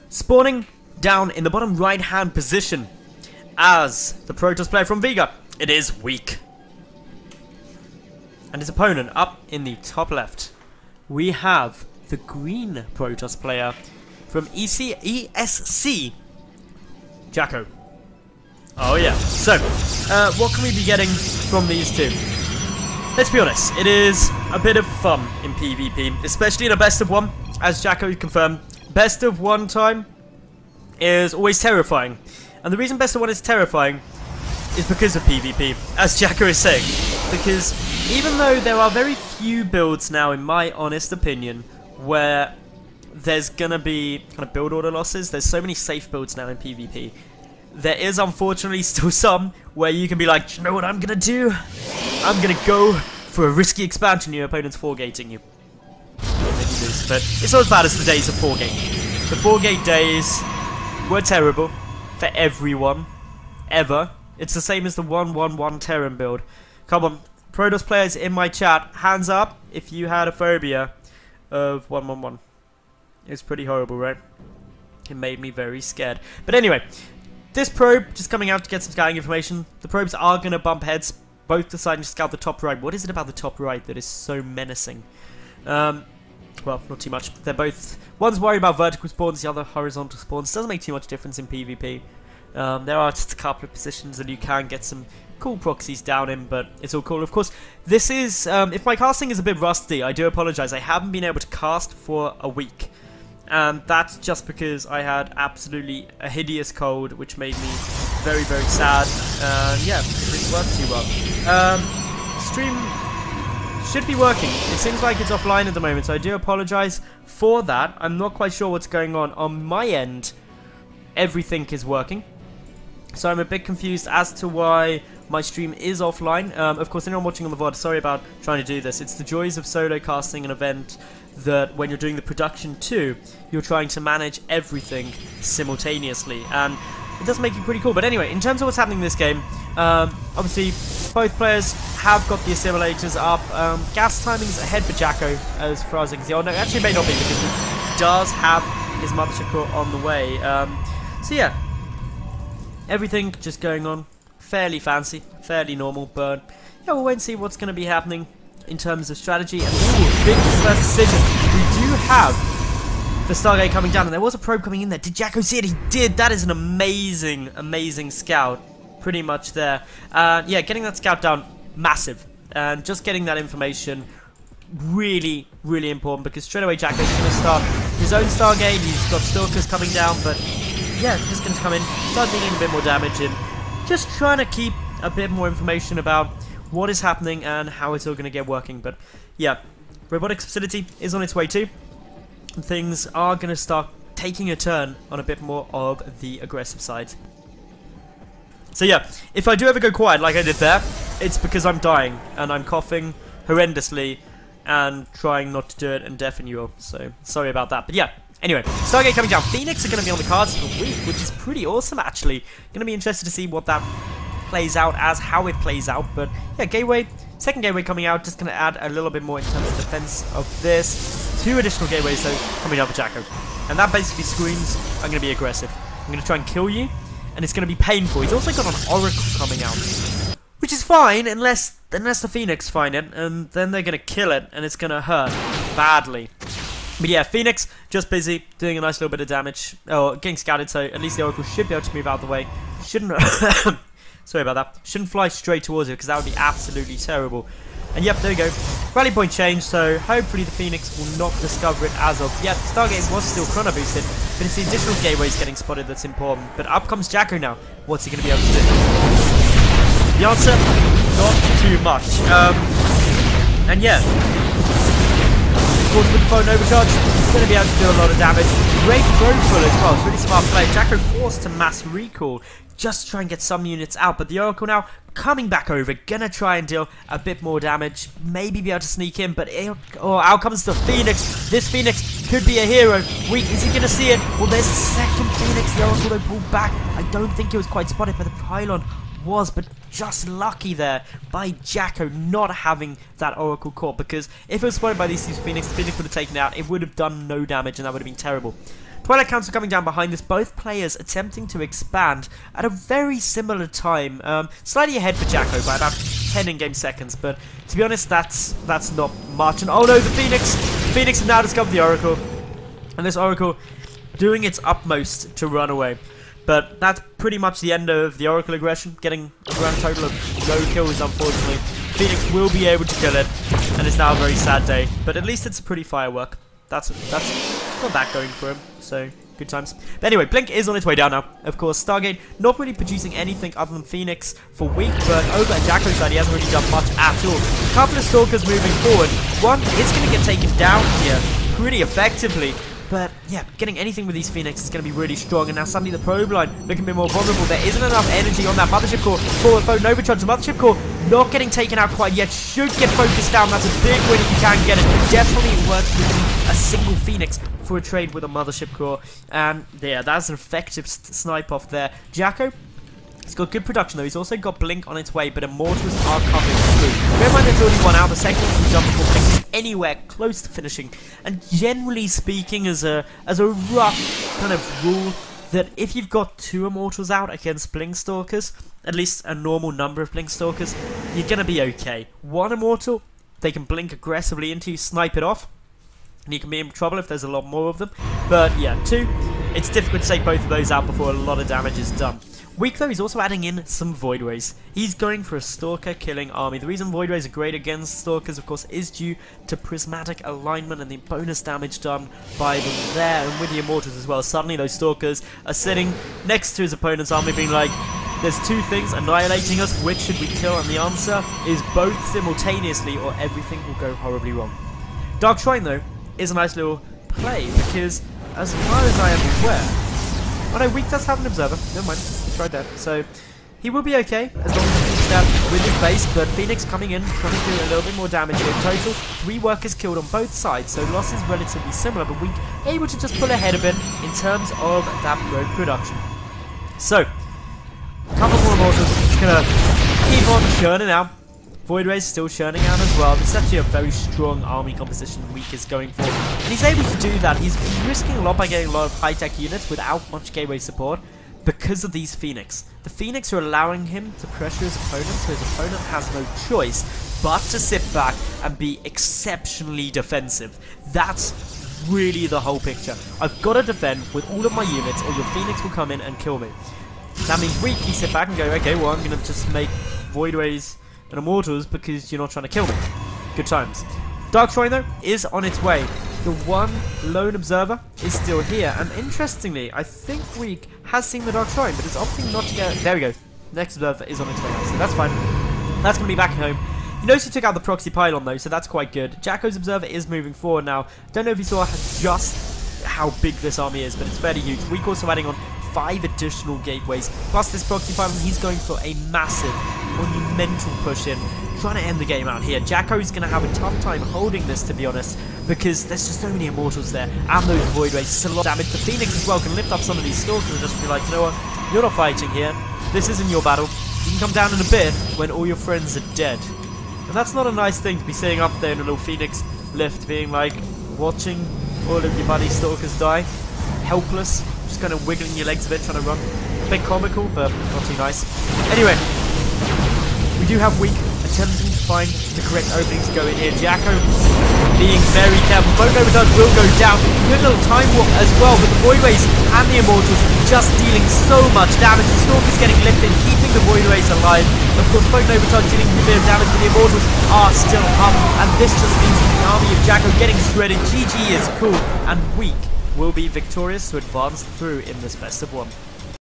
spawning down in the bottom right hand position as the Protoss player from Vega. It is weak. And his opponent up in the top left. We have the green Protoss player from ESC, JackO. Oh yeah. So, what can we be getting from these two? Let's be honest, it is a bit of fun in PvP, especially in a best of one, as JackO confirmed. Best of one time is always terrifying. And the reason best of one is terrifying is because of PvP, as JackO is saying. Because even though there are very few builds now, in my honest opinion, where there's gonna be kind of build order losses, there's so many safe builds now in PvP. There is unfortunately still some where you can be like, do you know what I'm gonna do? I'm gonna go for a risky expansion, your opponent's 4-gating you. And then you lose. But it's not as bad as the days of 4-gate. The 4-gate days were terrible for everyone, ever. It's the same as the 1-1-1 Terran build. Come on, Protoss players in my chat, hands up if you had a phobia of 1-1-1. It's pretty horrible, right? It made me very scared. But anyway, this probe just coming out to get some scouting information. The probes are going to bump heads, both deciding to scout the top right. What is it about the top right that is so menacing? Well, not too much. They're both... One's worried about vertical spawns, the other horizontal spawns. Doesn't make too much difference in PvP. There are just a couple of positions that you can get some cool proxies down in, but it's all cool. Of course, this is... if my casting is a bit rusty, I do apologize. I haven't been able to cast for a week. And that's just because I had absolutely a hideous cold, which made me very, very sad. And yeah, it didn't work too well. Stream should be working. It seems like it's offline at the moment, so I do apologize for that. I'm not quite sure what's going on. On my end, everything is working. So I'm a bit confused as to why my stream is offline. Of course, anyone watching on the VOD, sorry about trying to do this. It's the joys of solo casting an event that when you're doing the production too, you're trying to manage everything simultaneously, and it does make it pretty cool. But anyway, in terms of what's happening in this game, obviously both players have got the assimilators up. Gas timing is ahead for JackO as far as I can see. Oh no, actually it may not be, because he does have his mothership core on the way. So yeah, everything just going on fairly fancy, fairly normal, but yeah, we'll wait and see what's going to be happening in terms of strategy. And ooh, big first decision. We do have the Stargate coming down, and there was a probe coming in there. Did JackO see it? He did. That is an amazing, amazing scout. Pretty much there. Yeah, getting that scout down, massive. And just getting that information, really, really important, because straight away JackO is going to start his own Stargate. He's got Stalkers coming down, but yeah, just going to come in, start dealing a bit more damage, and just trying to keep a bit more information about what is happening and how it's all going to get working. But yeah, robotics facility is on its way too. And things are going to start taking a turn on a bit more of the aggressive side. So yeah, if I do ever go quiet like I did there, it's because I'm dying and I'm coughing horrendously and trying not to do it and deafen you all. So sorry about that. But yeah, anyway, Stargate coming down. Phoenix are going to be on the cards for a week, which is pretty awesome actually. Going to be interested to see what that plays out as, how it plays out. But yeah, gateway, second gateway coming out, just going to add a little bit more in terms of defense of this. 2 additional gateways though coming out for JackO, and that basically screams I'm going to be aggressive. I'm going to try and kill you, and it's going to be painful. He's also got an Oracle coming out, which is fine unless the Phoenix find it, and then they're going to kill it, and it's going to hurt badly. But yeah, Phoenix just busy doing a nice little bit of damage, or getting scouted, so at least the Oracle should be able to move out of the way. Shouldn't sorry about that. Shouldn't fly straight towards it, because that would be absolutely terrible. And yep, there we go. Rally point change, so hopefully the Phoenix will not discover it as of yet. Stargate was still chrono boosted, but it's the additional gateways getting spotted that's important. But up comes JackO now. What's he going to be able to do? The answer, not too much. And yeah, of course with the phone overcharge, he's going to be able to do a lot of damage. Great throw pull as well. It's really smart play. JackO forced to mass recall just to try and get some units out, but the Oracle now coming back over, gonna try and deal a bit more damage, maybe be able to sneak in, but out comes the Phoenix. This Phoenix could be a hero. Weak, is he gonna see it? Well, there's the second Phoenix. The Oracle though pulled back. I don't think it was quite spotted, but the pylon was, but just lucky there by JackO not having that Oracle Core, because if it was spotted by these two Phoenix, the Phoenix would have taken it out. It would have done no damage, and that would have been terrible. Twilight Council coming down behind this, both players attempting to expand at a very similar time. Slightly ahead for JackO by about 10 in-game seconds, but to be honest, that's not much. And oh no, the Phoenix have now discovered the Oracle, and this Oracle doing its utmost to run away. But that's pretty much the end of the Oracle aggression, getting a grand total of no kills, unfortunately. Phoenix will be able to kill it, and it's now a very sad day, but at least it's a pretty firework. That's got that going for him, so good times. But anyway, Blink is on its way down now. Of course, Stargate not really producing anything other than Phoenix for week, but over at JackO's side, he hasn't really done much at all. A couple of Stalkers moving forward. One is going to get taken down here pretty effectively. But yeah, getting anything with these Phoenix is going to be really strong. And now suddenly the probe line looking a bit more vulnerable. There isn't enough energy on that Mothership Core for Nova Charge. The Mothership Core not getting taken out quite yet. Should get focused down. That's a big win if you can get it. Definitely worth losing a single Phoenix for a trade with a Mothership Core. And yeah, that's an effective snipe off there. JackO, he's got good production though. He's also got Blink on its way, but Immortals are coming through. Bear in mind there's already one out. The second one will jump before Blink is anywhere close to finishing. And generally speaking, as a rough kind of rule, that if you've got 2 Immortals out against Blink Stalkers, at least a normal number of Blink Stalkers, you're gonna be okay. 1 Immortal, they can Blink aggressively into you, snipe it off, and you can be in trouble if there's a lot more of them. But yeah, 2, it's difficult to take both of those out before a lot of damage is done. Weak though, he's also adding in some Void Rays. He's going for a Stalker killing army. The reason Void Rays are great against Stalkers, of course, is due to prismatic alignment and the bonus damage done by them there, and with the Immortals as well. Suddenly those Stalkers are sitting next to his opponent's army being like, there's 2 things annihilating us, which should we kill? And the answer is both simultaneously, or everything will go horribly wrong. Dark Shrine though is a nice little play, because as far as I am aware, oh no, Weak does have an Observer. Never mind, it's right there. So he will be okay as long as he keeps that with his base. But Phoenix coming in, trying to do a little bit more damage here. Total 3 workers killed on both sides, so loss is relatively similar. But Weak able to just pull ahead a bit in terms of that road production. So a couple more Immortals, just gonna keep on churning out. Void Rays still churning out as well. This is actually a very strong army composition Weak is going for. And he's able to do that. He's risking a lot by getting a lot of high-tech units without much gateway support because of these Phoenix. The Phoenix are allowing him to pressure his opponent, so his opponent has no choice but to sit back and be exceptionally defensive. That's really the whole picture. I've got to defend with all of my units or your Phoenix will come in and kill me. That means Weak, you sit back and go, okay, well, I'm going to just make Void Rays and Immortals because you're not trying to kill me. Good times. Dark Shrine though is on its way. The 1 lone Observer is still here, and interestingly, I think Weak has seen the Dark Shrine, but is opting not to get it. There we go. Next Observer is on its way now, so that's fine. That's going to be back home. You notice he took out the proxy pylon though, so that's quite good. JackO's Observer is moving forward now. Don't know if you saw just how big this army is, but it's fairly huge. Weak also adding on 5 additional gateways, plus this proxy pylon. He's going for a massive, monumental push in, trying to end the game out here. JackO's going to have a tough time holding this, to be honest, because there's just so many Immortals there, and those Void Rays. It's a lot of damage. The Phoenix as well can lift up some of these Stalkers and just be like, you know what, you're not fighting here. This isn't your battle. You can come down in a bit when all your friends are dead. And that's not a nice thing to be sitting up there in a little Phoenix lift, being like, watching all of your buddy Stalkers die, helpless, just kind of wiggling your legs a bit, trying to run. A bit comical, but not too nice. Anyway, we do have Weak attempting to find the correct openings to go in here. JackO being very careful. Phone Overcharge will go down. Good little time warp as well, but the Void Rays and the Immortals just dealing so much damage. The Stalker's getting lifted, keeping the Void Rays alive. Of course, Phone Overcharge dealing a bit of damage, but the Immortals are still up, and this just means the army of JackO getting shredded. GG is cool, and Weak will be victorious to advance through in this best of 1.